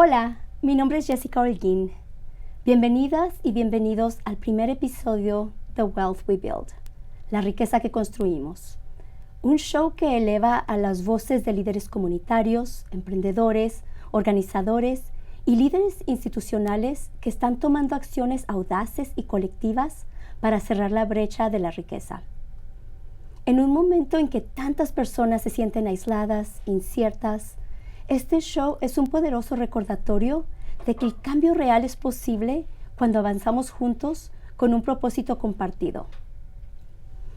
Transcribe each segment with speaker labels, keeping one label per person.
Speaker 1: Hola, mi nombre es Jessica Holguín. Bienvenidas y bienvenidos al primer episodio de Wealth We Build, la riqueza que construimos. Un show que eleva a las voces de líderes comunitarios, emprendedores, organizadores y líderes institucionales que están tomando acciones audaces y colectivas para cerrar la brecha de la riqueza. En un momento en que tantas personas se sienten aisladas, inciertas, este show es un poderoso recordatorio de que el cambio real es posible cuando avanzamos juntos con un propósito compartido.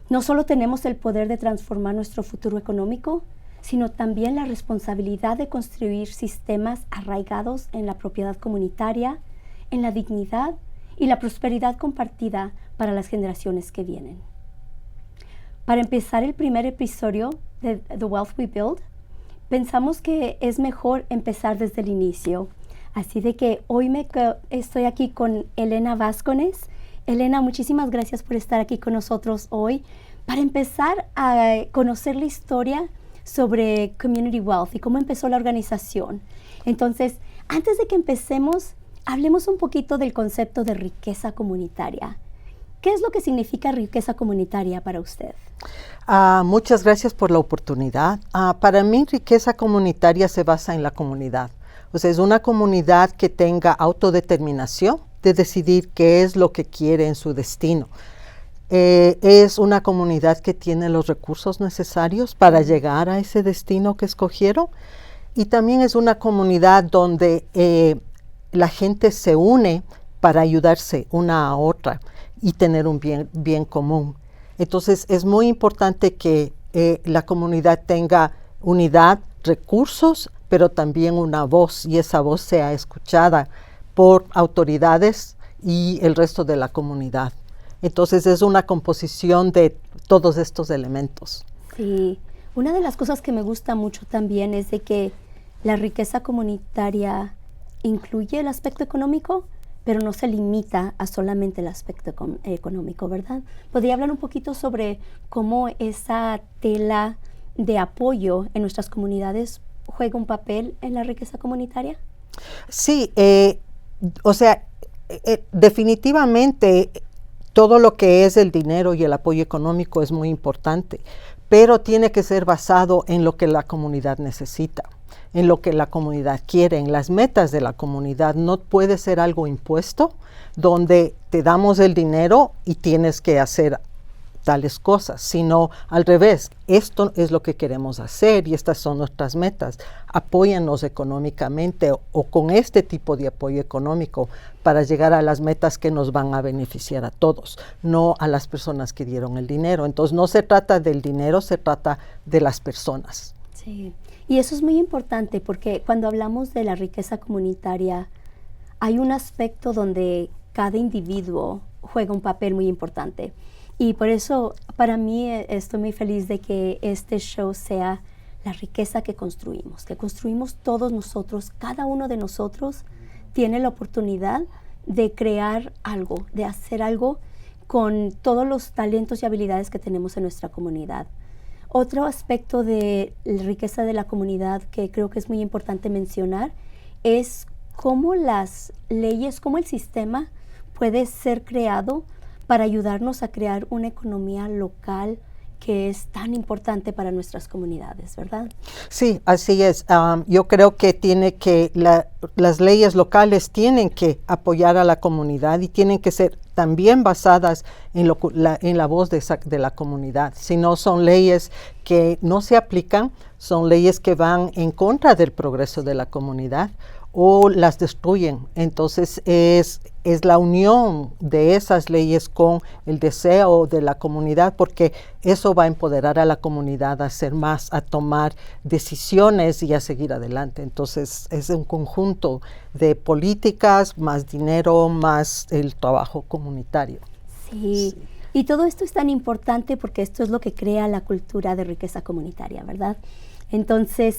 Speaker 1: No solo tenemos el poder de transformar nuestro futuro económico, sino también la responsabilidad de construir sistemas arraigados en la propiedad comunitaria, en la dignidad y la prosperidad compartida para las generaciones que vienen. Para empezar el primer episodio de The Wealth We Build, pensamos que es mejor empezar desde el inicio. Así de que hoy estoy aquí con Elena Vázquez. Elena, muchísimas gracias por estar aquí con nosotros hoy para empezar a conocer la historia sobre Community Wealth y cómo empezó la organización. Entonces, antes de que empecemos, hablemos un poquito del concepto de riqueza comunitaria. ¿Qué es lo que significa riqueza comunitaria para usted?
Speaker 2: Muchas gracias por la oportunidad. Para mí, riqueza comunitaria se basa en la comunidad. O sea, es una comunidad que tenga autodeterminación de decidir qué es lo que quiere en su destino. Es una comunidad que tiene los recursos necesarios para llegar a ese destino que escogieron. Y también es una comunidad donde la gente se une para ayudarse una a otra y tener un bien común. Entonces, es muy importante que la comunidad tenga unidad, recursos, pero también una voz, y esa voz sea escuchada por autoridades y el resto de la comunidad. Entonces, es una composición de todos estos elementos.
Speaker 1: Sí, una de las cosas que me gusta mucho también es de que la riqueza comunitaria incluye el aspecto económico, pero no se limita a solamente el aspecto económico, ¿verdad? ¿Podría hablar un poquito sobre cómo esa tela de apoyo en nuestras comunidades juega un papel en la riqueza comunitaria?
Speaker 2: Sí, definitivamente todo lo que es el dinero y el apoyo económico es muy importante, pero tiene que ser basado en lo que la comunidad necesita, en lo que la comunidad quiere, en las metas de la comunidad. No puede ser algo impuesto donde te damos el dinero y tienes que hacer tales cosas, sino al revés. Esto es lo que queremos hacer y estas son nuestras metas. Apóyanos económicamente o con este tipo de apoyo económico para llegar a las metas que nos van a beneficiar a todos, no a las personas que dieron el dinero. Entonces no se trata del dinero, se trata de las personas.
Speaker 1: Sí. Y eso es muy importante porque cuando hablamos de la riqueza comunitaria, hay un aspecto donde cada individuo juega un papel muy importante. Y por eso, para mí, estoy muy feliz de que este show sea la riqueza que construimos todos nosotros. Cada uno de nosotros tiene la oportunidad de crear algo, de hacer algo con todos los talentos y habilidades que tenemos en nuestra comunidad. Otro aspecto de la riqueza de la comunidad que creo que es muy importante mencionar es cómo las leyes, cómo el sistema puede ser creado para ayudarnos a crear una economía local que es tan importante para nuestras comunidades, ¿verdad?
Speaker 2: Sí, así es. Yo creo que las leyes locales tienen que apoyar a la comunidad y tienen que ser también basadas en la voz de la comunidad. Si no, son leyes que no se aplican, son leyes que van en contra del progreso de la comunidad o las destruyen. Entonces es la unión de esas leyes con el deseo de la comunidad, porque eso va a empoderar a la comunidad a hacer más, a tomar decisiones y a seguir adelante. Entonces es un conjunto de políticas, más dinero, más el trabajo comunitario.
Speaker 1: Sí. Y todo esto es tan importante porque esto es lo que crea la cultura de riqueza comunitaria, ¿verdad? Entonces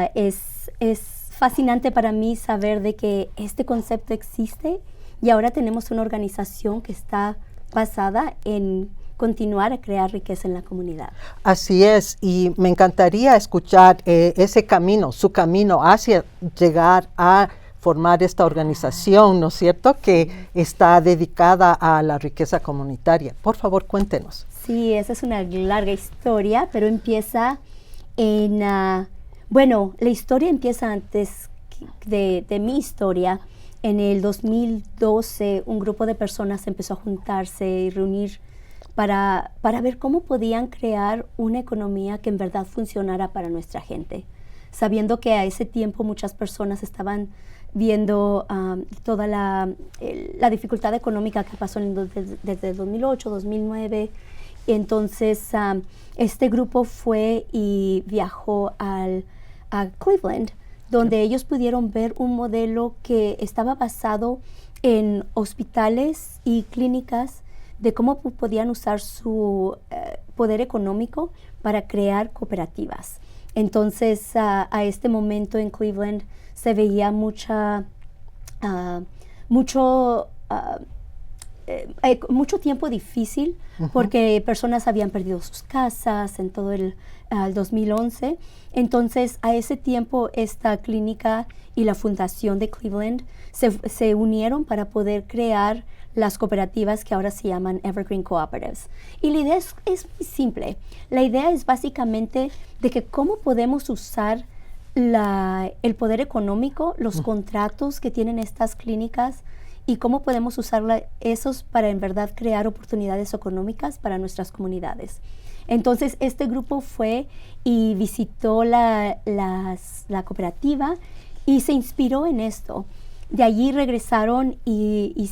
Speaker 1: es fascinante para mí saber de que este concepto existe y ahora tenemos una organización que está basada en continuar a crear riqueza en la comunidad.
Speaker 2: Así es, y me encantaría escuchar ese camino, su camino hacia llegar a formar esta organización, ¿no es cierto?, que está dedicada a la riqueza comunitaria. Por favor, cuéntenos.
Speaker 1: Sí, esa es una larga historia, pero empieza en, la historia empieza antes de mi historia. En el 2012, un grupo de personas empezó a juntarse y reunir para ver cómo podían crear una economía que en verdad funcionara para nuestra gente, sabiendo que a ese tiempo muchas personas estaban viendo toda la dificultad económica que pasó desde el 2008, 2009. Entonces, este grupo fue y viajó a Cleveland, donde ellos pudieron ver un modelo que estaba basado en hospitales y clínicas de cómo podían usar su poder económico para crear cooperativas. Entonces, a este momento en Cleveland se veía mucho tiempo difícil, porque personas habían perdido sus casas en todo el 2011. Entonces, a ese tiempo, esta clínica y la fundación de Cleveland se unieron para poder crear las cooperativas que ahora se llaman Evergreen Cooperatives. Y la idea es muy simple. La idea es básicamente de que cómo podemos usar el poder económico, los contratos que tienen estas clínicas, y cómo podemos usar esos para en verdad crear oportunidades económicas para nuestras comunidades. Entonces, este grupo fue y visitó la cooperativa y se inspiró en esto. De allí regresaron y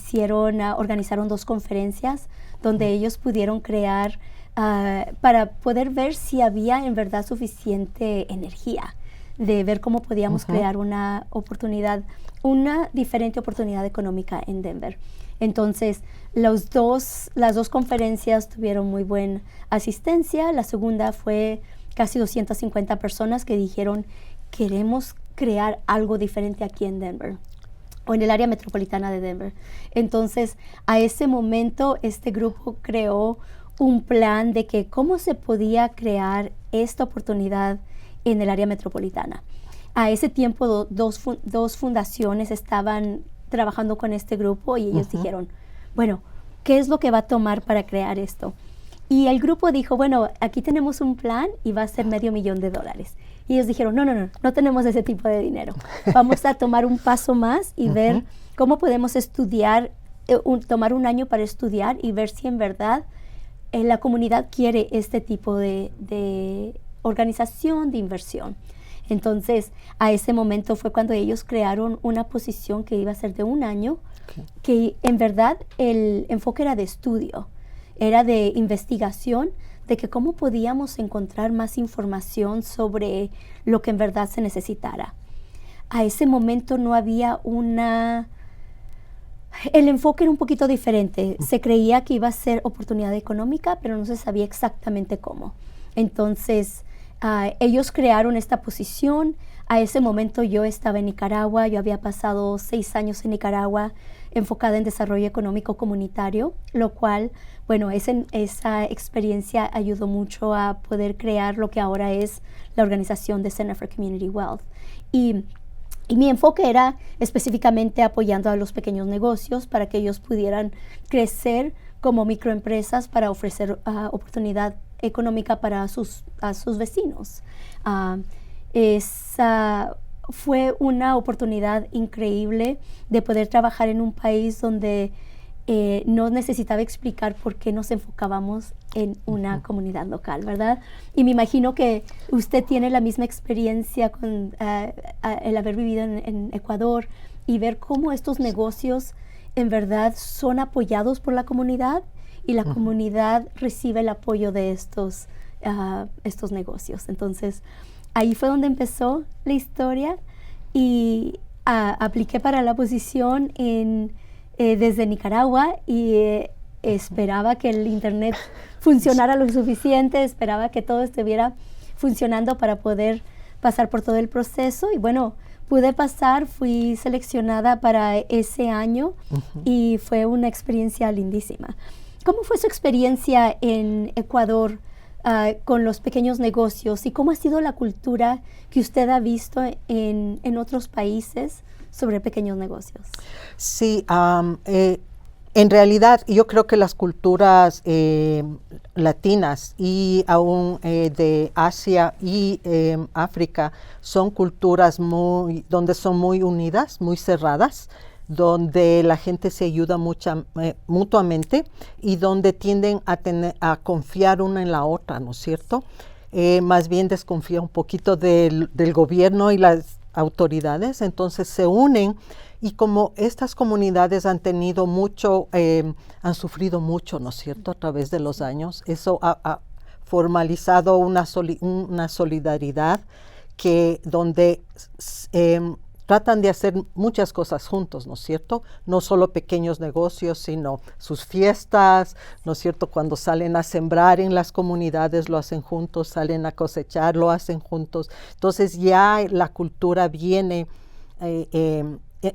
Speaker 1: organizaron 2 conferencias donde ellos pudieron crear para poder ver si había en verdad suficiente energía, de ver cómo podíamos crear una diferente oportunidad económica en Denver. Entonces, las dos conferencias tuvieron muy buena asistencia. La segunda fue casi 250 personas que dijeron, queremos crear algo diferente aquí en Denver, o en el área metropolitana de Denver. Entonces, a ese momento, este grupo creó un plan de que cómo se podía crear esta oportunidad en el área metropolitana. A ese tiempo, dos fundaciones estaban trabajando con este grupo y ellos dijeron, bueno, ¿qué es lo que va a tomar para crear esto? Y el grupo dijo, bueno, aquí tenemos un plan y va a ser $500,000. Y ellos dijeron, no tenemos ese tipo de dinero. Vamos a tomar un paso más y ver cómo podemos estudiar, tomar un año para estudiar y ver si en verdad la comunidad quiere este tipo de organización, de inversión. Entonces, a ese momento fue cuando ellos crearon una posición que iba a ser de un año, que en verdad el enfoque era de estudio, era de investigación, de que cómo podíamos encontrar más información sobre lo que en verdad se necesitara. A ese momento no había el enfoque era un poquito diferente. Se creía que iba a ser oportunidad económica, pero no se sabía exactamente cómo. Entonces, ellos crearon esta posición. A ese momento yo estaba en Nicaragua. Yo había pasado 6 años en Nicaragua enfocada en desarrollo económico comunitario, lo cual, bueno, esa experiencia ayudó mucho a poder crear lo que ahora es la organización de Center for Community Wealth. Y mi enfoque era específicamente apoyando a los pequeños negocios para que ellos pudieran crecer como microempresas para ofrecer oportunidad económica a sus vecinos. Esa fue una oportunidad increíble de poder trabajar en un país donde no necesitaba explicar por qué nos enfocábamos en una comunidad local, ¿verdad? Y me imagino que usted tiene la misma experiencia con el haber vivido en Ecuador y ver cómo estos negocios en verdad son apoyados por la comunidad y la comunidad recibe el apoyo de estos negocios. Entonces, ahí fue donde empezó la historia y apliqué para la posición desde Nicaragua y esperaba que el internet funcionara lo suficiente, esperaba que todo estuviera funcionando para poder pasar por todo el proceso y bueno, pude pasar, fui seleccionada para ese año y fue una experiencia lindísima. ¿Cómo fue su experiencia en Ecuador con los pequeños negocios y cómo ha sido la cultura que usted ha visto en otros países sobre pequeños negocios?
Speaker 2: Sí, en realidad yo creo que las culturas latinas y aún de Asia y África son culturas donde son muy unidas, muy cerradas, donde la gente se ayuda mutuamente y donde tienden a confiar una en la otra, ¿no es cierto? Más bien desconfía un poquito del gobierno y las autoridades, entonces se unen y como estas comunidades han tenido mucho, han sufrido mucho, ¿no es cierto?, a través de los años, eso ha formalizado una solidaridad donde tratan de hacer muchas cosas juntos, ¿no es cierto? No solo pequeños negocios, sino sus fiestas, ¿no es cierto? Cuando salen a sembrar en las comunidades lo hacen juntos, salen a cosechar, lo hacen juntos. Entonces ya la cultura viene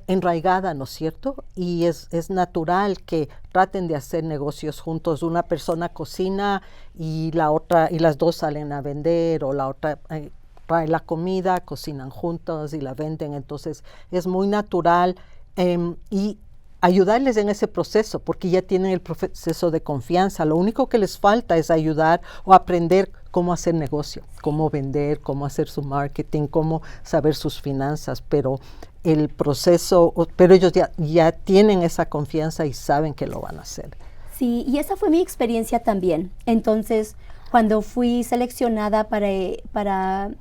Speaker 2: enraigada, ¿no es cierto? Y es natural que traten de hacer negocios juntos. Una persona cocina y las dos salen a vender, o la otra trae la comida, cocinan juntos y la venden. Entonces es muy natural y ayudarles en ese proceso, porque ya tienen el proceso de confianza. Lo único que les falta es ayudar o aprender cómo hacer negocio, cómo vender, cómo hacer su marketing, cómo saber sus finanzas, pero ellos ya tienen esa confianza y saben que lo van a hacer.
Speaker 1: Sí, y esa fue mi experiencia también. Entonces, cuando fui seleccionada para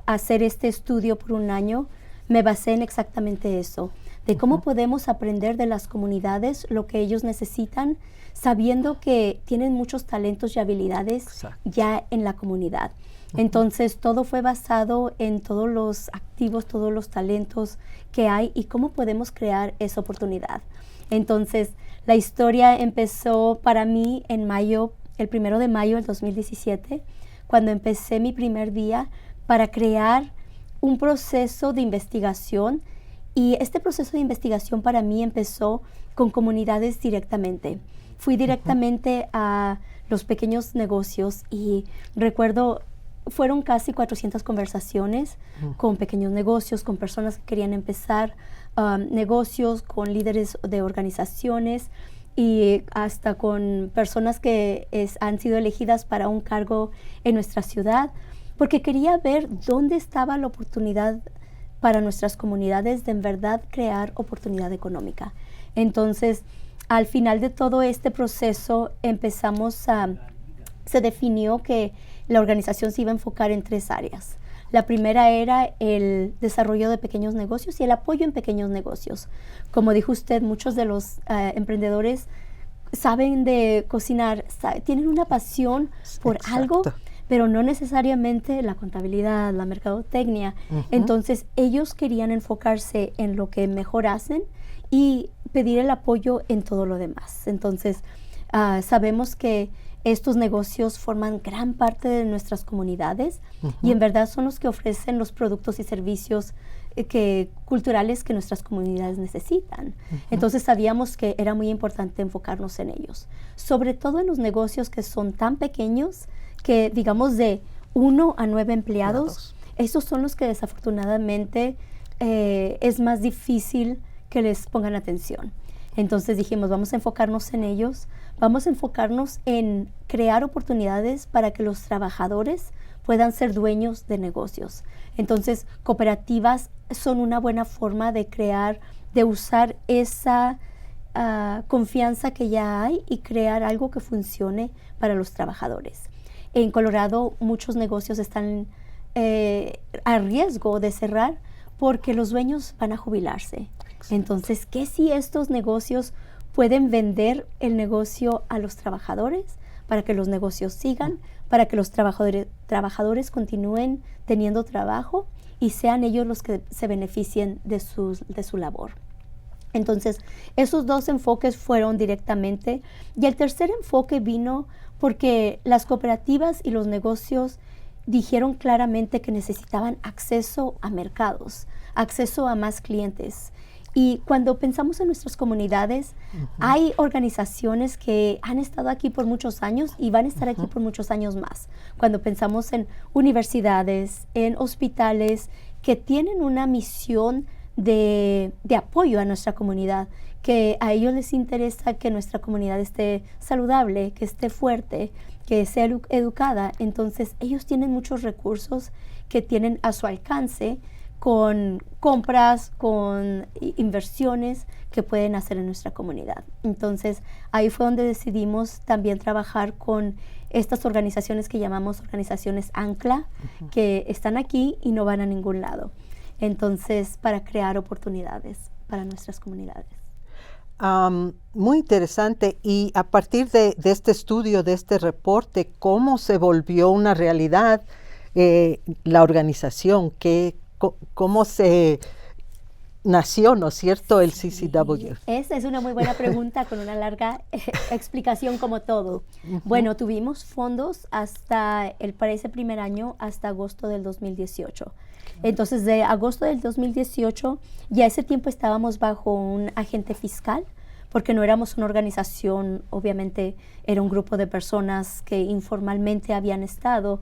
Speaker 1: hacer este estudio por un año, me basé en exactamente eso, de cómo podemos aprender de las comunidades lo que ellos necesitan, sabiendo que tienen muchos talentos y habilidades ya en la comunidad. Entonces, todo fue basado en todos los activos, todos los talentos que hay y cómo podemos crear esa oportunidad. Entonces, la historia empezó para mí en mayo, el 1 de mayo del 2017, cuando empecé mi primer día para crear un proceso de investigación. Y este proceso de investigación para mí empezó con comunidades directamente. Fui directamente a los pequeños negocios y recuerdo, fueron casi 400 conversaciones con pequeños negocios, con personas que querían empezar negocios, con líderes de organizaciones y hasta con personas que han sido elegidas para un cargo en nuestra ciudad, porque quería ver dónde estaba la oportunidad para nuestras comunidades de en verdad crear oportunidad económica. Entonces, al final de todo este proceso se definió que la organización se iba a enfocar en 3 áreas. La primera era el desarrollo de pequeños negocios y el apoyo en pequeños negocios. Como dijo usted, muchos de los emprendedores saben de cocinar, tienen una pasión por algo, pero no necesariamente la contabilidad, la mercadotecnia. Entonces, ellos querían enfocarse en lo que mejor hacen y pedir el apoyo en todo lo demás. Entonces, sabemos que estos negocios forman gran parte de nuestras comunidades y en verdad son los que ofrecen los productos y servicios culturales que nuestras comunidades necesitan. Entonces sabíamos que era muy importante enfocarnos en ellos, sobre todo en los negocios que son tan pequeños que, digamos, de 1 a 9 empleados, esos son los que desafortunadamente es más difícil que les pongan atención. Entonces dijimos, vamos a enfocarnos en ellos, vamos a enfocarnos en crear oportunidades para que los trabajadores puedan ser dueños de negocios. Entonces, cooperativas son una buena forma de usar esa confianza que ya hay y crear algo que funcione para los trabajadores. En Colorado, muchos negocios están a riesgo de cerrar porque los dueños van a jubilarse. Entonces, ¿qué si estos negocios pueden vender el negocio a los trabajadores para que los negocios sigan, para que los trabajadores continúen teniendo trabajo y sean ellos los que se beneficien de su labor? Entonces, esos 2 enfoques fueron directamente. Y el tercer enfoque vino porque las cooperativas y los negocios dijeron claramente que necesitaban acceso a mercados, acceso a más clientes. Y cuando pensamos en nuestras comunidades, hay organizaciones que han estado aquí por muchos años y van a estar aquí por muchos años más. Cuando pensamos en universidades, en hospitales que tienen una misión de apoyo a nuestra comunidad, que a ellos les interesa que nuestra comunidad esté saludable, que esté fuerte, que sea educada. Entonces, ellos tienen muchos recursos que tienen a su alcance con compras, con inversiones que pueden hacer en nuestra comunidad. Entonces, ahí fue donde decidimos también trabajar con estas organizaciones que llamamos organizaciones ancla, que están aquí y no van a ningún lado. Entonces, para crear oportunidades para nuestras comunidades.
Speaker 2: Muy interesante. Y a partir de este estudio, de este reporte, ¿cómo se volvió una realidad la organización? ¿Cómo se nació, no es cierto, el CCW?
Speaker 1: Esa es una muy buena pregunta con una larga explicación como todo. Bueno, tuvimos fondos para ese primer año hasta agosto del 2018. Entonces, de agosto del 2018, ya ese tiempo estábamos bajo un agente fiscal, porque no éramos una organización, obviamente era un grupo de personas que informalmente habían estado.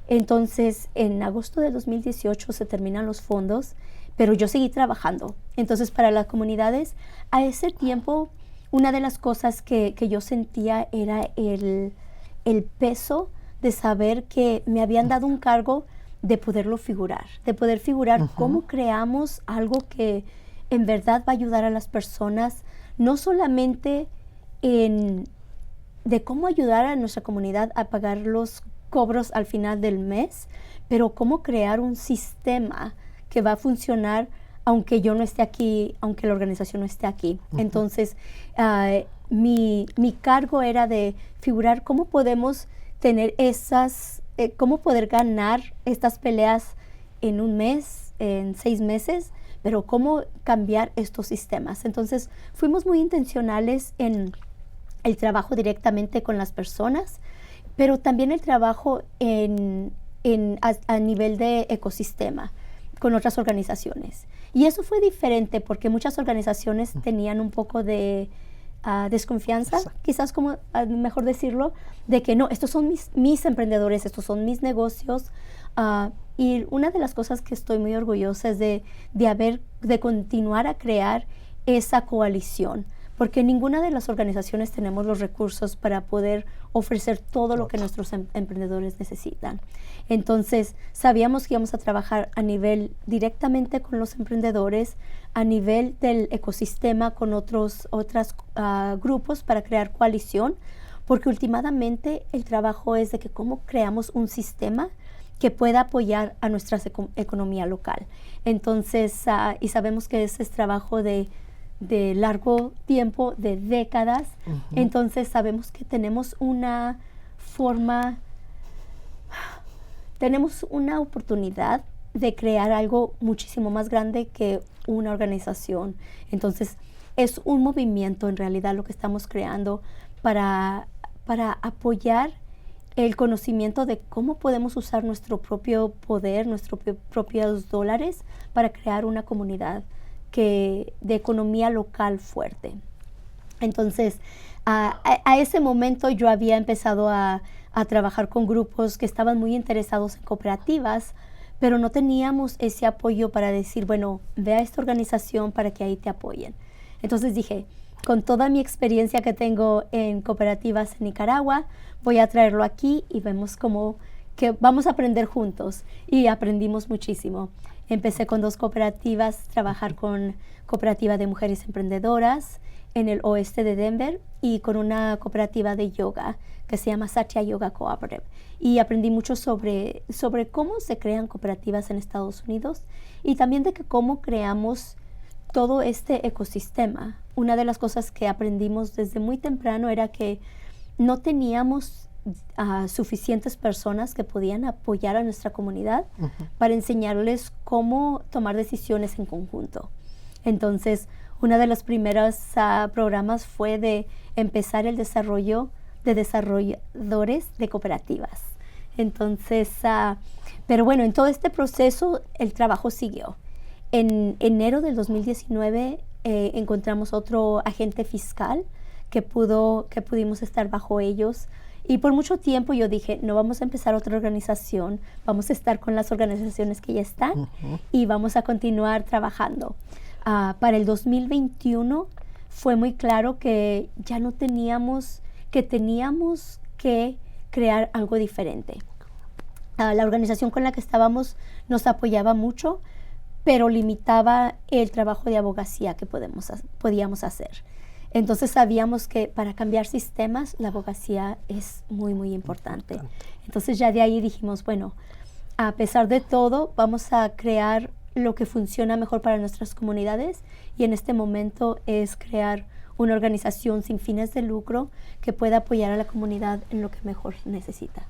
Speaker 1: Entonces, en agosto del 2018 se terminan los fondos, pero yo seguí trabajando. Entonces, para las comunidades, a ese tiempo, una de las cosas que yo sentía era el peso de saber que me habían dado un cargo de poder figurar cómo creamos algo que en verdad va a ayudar a las personas, no solamente de cómo ayudar a nuestra comunidad a pagar los cobros al final del mes, pero cómo crear un sistema que va a funcionar aunque yo no esté aquí, aunque la organización no esté aquí. Entonces, mi cargo era de figurar cómo podemos tener cómo poder ganar estas peleas en un mes, en 6 meses, pero cómo cambiar estos sistemas. Entonces, fuimos muy intencionales en el trabajo directamente con las personas, pero también el trabajo a nivel de ecosistema con otras organizaciones. Y eso fue diferente porque muchas organizaciones tenían un poco de desconfianza, quizás como mejor decirlo, de que no, estos son mis emprendedores, estos son mis negocios. Y una de las cosas que estoy muy orgullosa es de continuar a crear esa coalición, porque ninguna de las organizaciones tenemos los recursos para poder ofrecer todo lo que nuestros emprendedores necesitan. Entonces, sabíamos que íbamos a trabajar a nivel directamente con los emprendedores, a nivel del ecosistema con otros grupos para crear coalición, porque últimamente el trabajo es de que cómo creamos un sistema que pueda apoyar a nuestra economía local. Entonces, y sabemos que ese es trabajo de largo tiempo, de décadas. Entonces sabemos que tenemos una oportunidad de crear algo muchísimo más grande que una organización. Entonces es un movimiento en realidad lo que estamos creando para apoyar el conocimiento de cómo podemos usar nuestro propio poder, nuestros propios dólares para crear una comunidad de economía local fuerte. Entonces, a ese momento yo había empezado a trabajar con grupos que estaban muy interesados en cooperativas, pero no teníamos ese apoyo para decir, bueno, ve a esta organización para que ahí te apoyen. Entonces dije, con toda mi experiencia que tengo en cooperativas en Nicaragua, voy a traerlo aquí y vemos que vamos a aprender juntos. Y aprendimos muchísimo. Empecé con 2 cooperativas, trabajar con cooperativa de mujeres emprendedoras en el oeste de Denver y con una cooperativa de yoga que se llama Satya Yoga Cooperative. Y aprendí mucho sobre cómo se crean cooperativas en Estados Unidos y también de cómo creamos todo este ecosistema. Una de las cosas que aprendimos desde muy temprano era que no teníamos suficientes personas que podían apoyar a nuestra comunidad para enseñarles cómo tomar decisiones en conjunto. Entonces, una de los primeros programas fue de empezar el desarrollo de desarrolladores de cooperativas. Entonces, pero bueno, en todo este proceso el trabajo siguió. En enero del 2019 encontramos otro agente fiscal que pudimos estar bajo ellos. Y por mucho tiempo yo dije, no vamos a empezar otra organización, vamos a estar con las organizaciones que ya están y vamos a continuar trabajando. Para el 2021 fue muy claro que ya no teníamos que crear algo diferente. La organización con la que estábamos nos apoyaba mucho, pero limitaba el trabajo de abogacía que podíamos hacer. Entonces sabíamos que para cambiar sistemas la abogacía es muy, muy importante. Entonces ya de ahí dijimos, bueno, a pesar de todo, vamos a crear lo que funciona mejor para nuestras comunidades y en este momento es crear una organización sin fines de lucro que pueda apoyar a la comunidad en lo que mejor necesita.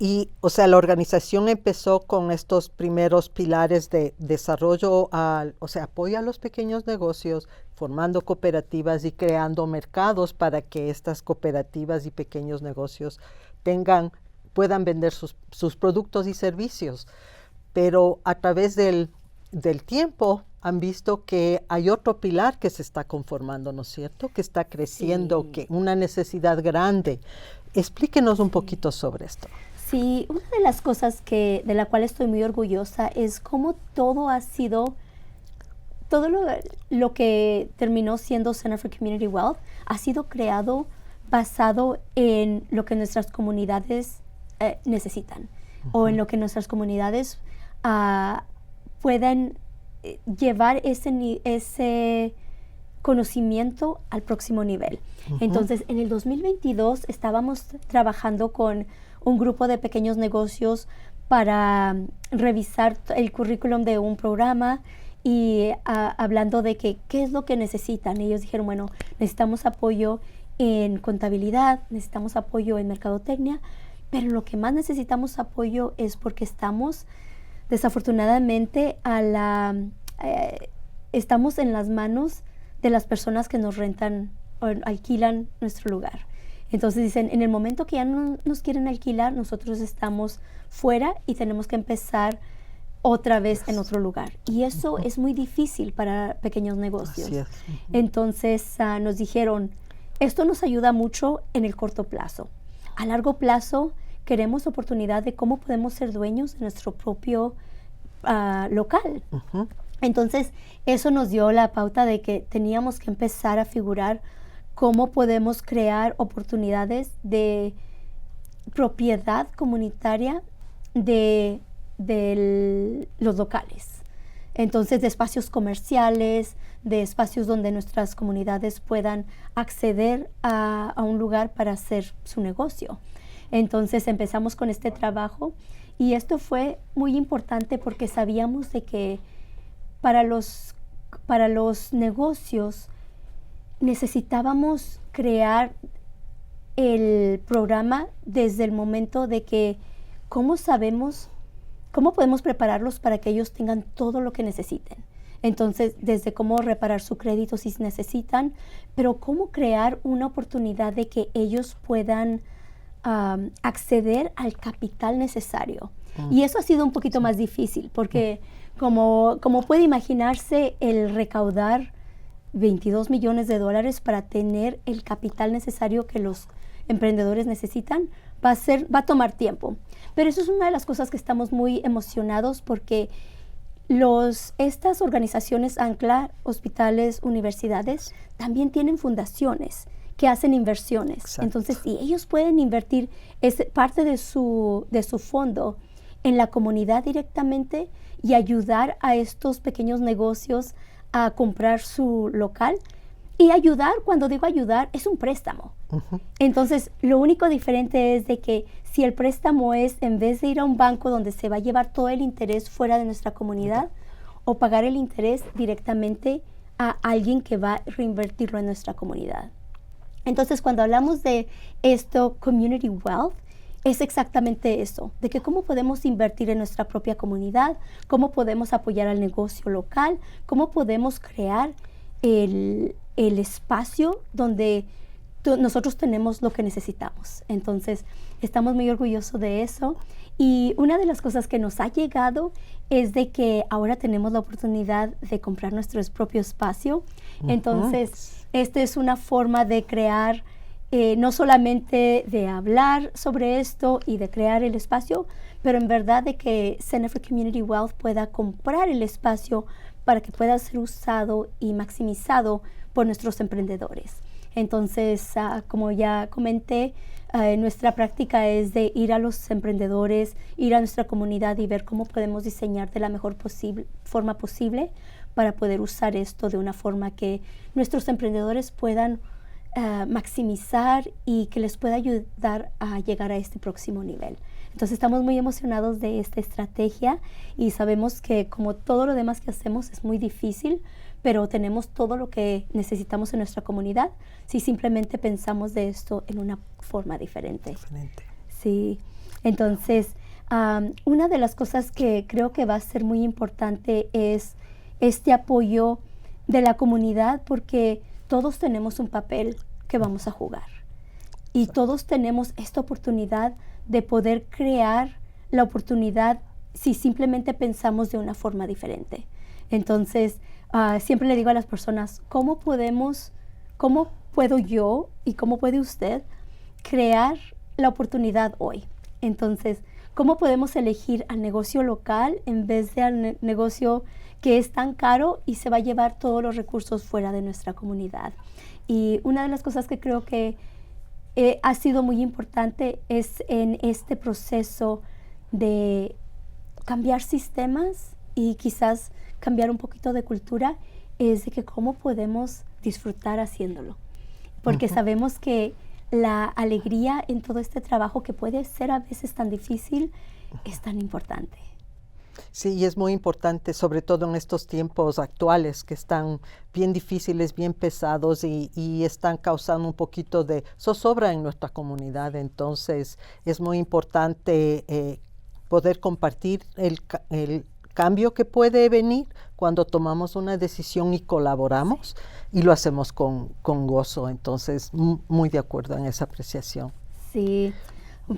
Speaker 2: Y, o sea, la organización empezó con estos primeros pilares de desarrollo, o sea, apoyo a los pequeños negocios, formando cooperativas y creando mercados para que estas cooperativas y pequeños negocios puedan vender sus productos y servicios. Pero a través del tiempo han visto que hay otro pilar que se está conformando, ¿no es cierto? Que está creciendo,
Speaker 1: Sí.
Speaker 2: que una necesidad grande. Explíquenos un poquito sobre esto.
Speaker 1: Sí, una de las cosas de la cual estoy muy orgullosa es cómo todo lo que terminó siendo Center for Community Wealth ha sido creado basado en lo que nuestras comunidades necesitan o en lo que nuestras comunidades puedan llevar ese conocimiento al próximo nivel. Entonces, en el 2022 estábamos trabajando con un grupo de pequeños negocios para revisar el currículum de un programa y hablando de qué es lo que necesitan. Ellos dijeron, bueno, necesitamos apoyo en contabilidad, necesitamos apoyo en mercadotecnia, pero lo que más necesitamos apoyo es porque estamos, desafortunadamente, estamos en las manos de las personas que nos rentan o alquilan nuestro lugar. Entonces dicen, en el momento que ya no nos quieren alquilar, nosotros estamos fuera y tenemos que empezar otra vez en otro lugar. Y eso es muy difícil para pequeños negocios.
Speaker 2: Así es.
Speaker 1: Entonces nos dijeron, esto nos ayuda mucho en el corto plazo. A largo plazo queremos oportunidad de cómo podemos ser dueños de nuestro propio local. Entonces eso nos dio la pauta de que teníamos que empezar a figurar cómo podemos crear oportunidades de propiedad comunitaria de los locales. Entonces, de espacios comerciales, de espacios donde nuestras comunidades puedan acceder a un lugar para hacer su negocio. Entonces, empezamos con este trabajo y esto fue muy importante porque sabíamos de que para los negocios necesitábamos crear el programa desde el momento de que cómo podemos prepararlos para que ellos tengan todo lo que necesiten. Entonces, desde cómo reparar su crédito si necesitan, pero cómo crear una oportunidad de que ellos puedan acceder al capital necesario. Y eso ha sido un poquito más difícil porque como puede imaginarse, el recaudar $22 millones para tener el capital necesario que los emprendedores necesitan va a tomar tiempo. Pero eso es una de las cosas que estamos muy emocionados porque estas organizaciones ANCLA, hospitales, universidades, también tienen fundaciones que hacen inversiones.
Speaker 2: Exacto.
Speaker 1: Entonces, si ellos pueden invertir parte de su fondo en la comunidad directamente y ayudar a estos pequeños negocios a comprar su local. Y ayudar, cuando digo ayudar, es un préstamo. Entonces, lo único diferente es de que si el préstamo es, en vez de ir a un banco donde se va a llevar todo el interés fuera de nuestra comunidad, o pagar el interés directamente a alguien que va a reinvertirlo en nuestra comunidad. Entonces, cuando hablamos de esto, Community Wealth, es exactamente eso, de que cómo podemos invertir en nuestra propia comunidad, cómo podemos apoyar al negocio local, cómo podemos crear el espacio donde nosotros tenemos lo que necesitamos. Entonces, estamos muy orgullosos de eso. Y una de las cosas que nos ha llegado es de que ahora tenemos la oportunidad de comprar nuestro propio espacio. Entonces, esta es una forma de crear, no solamente de hablar sobre esto y de crear el espacio, pero en verdad de que Center for Community Wealth pueda comprar el espacio para que pueda ser usado y maximizado por nuestros emprendedores. Entonces, como ya comenté, nuestra práctica es de ir a los emprendedores, ir a nuestra comunidad y ver cómo podemos diseñar de la mejor forma posible para poder usar esto de una forma que nuestros emprendedores puedan maximizar y que les pueda ayudar a llegar a este próximo nivel. Entonces estamos muy emocionados de esta estrategia y sabemos que como todo lo demás que hacemos es muy difícil, pero tenemos todo lo que necesitamos en nuestra comunidad si simplemente pensamos de esto en una forma diferente. Sí, entonces una de las cosas que creo que va a ser muy importante es este apoyo de la comunidad, porque todos tenemos un papel que vamos a jugar y todos tenemos esta oportunidad de poder crear la oportunidad si simplemente pensamos de una forma diferente. Entonces, siempre le digo a las personas, ¿cómo puedo yo y cómo puede usted crear la oportunidad hoy? Entonces, ¿cómo podemos elegir al negocio local en vez de al negocio que es tan caro y se va a llevar todos los recursos fuera de nuestra comunidad? Y una de las cosas que creo que ha sido muy importante es en este proceso de cambiar sistemas y quizás cambiar un poquito de cultura, es de que cómo podemos disfrutar haciéndolo. Porque sabemos que la alegría en todo este trabajo, que puede ser a veces tan difícil, es tan importante.
Speaker 2: Sí, y es muy importante, sobre todo en estos tiempos actuales que están bien difíciles, bien pesados y están causando un poquito de zozobra en nuestra comunidad. Entonces, es muy importante poder compartir el cambio que puede venir cuando tomamos una decisión y colaboramos y lo hacemos con gozo. Entonces, muy de acuerdo en esa apreciación.
Speaker 1: Sí,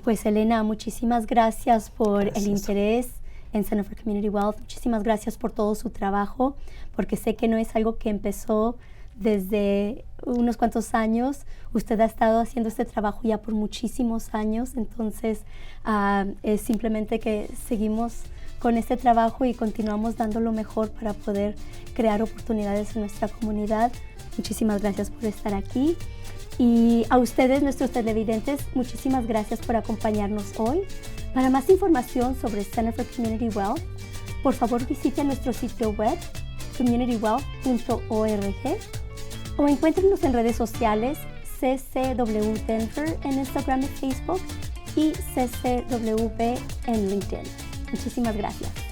Speaker 1: pues Elena, muchísimas gracias por el interés en Center for Community Wealth. Muchísimas gracias por todo su trabajo, porque sé que no es algo que empezó desde unos cuantos años. Usted ha estado haciendo este trabajo ya por muchísimos años, entonces es simplemente que seguimos con este trabajo y continuamos dando lo mejor para poder crear oportunidades en nuestra comunidad. Muchísimas gracias por estar aquí. Y a ustedes, nuestros televidentes, muchísimas gracias por acompañarnos hoy. Para más información sobre Center for Community Wealth, por favor visite nuestro sitio web communitywealth.org o encuéntrenos en redes sociales CCW Denver en Instagram y Facebook y CCWB en LinkedIn. Muchísimas gracias.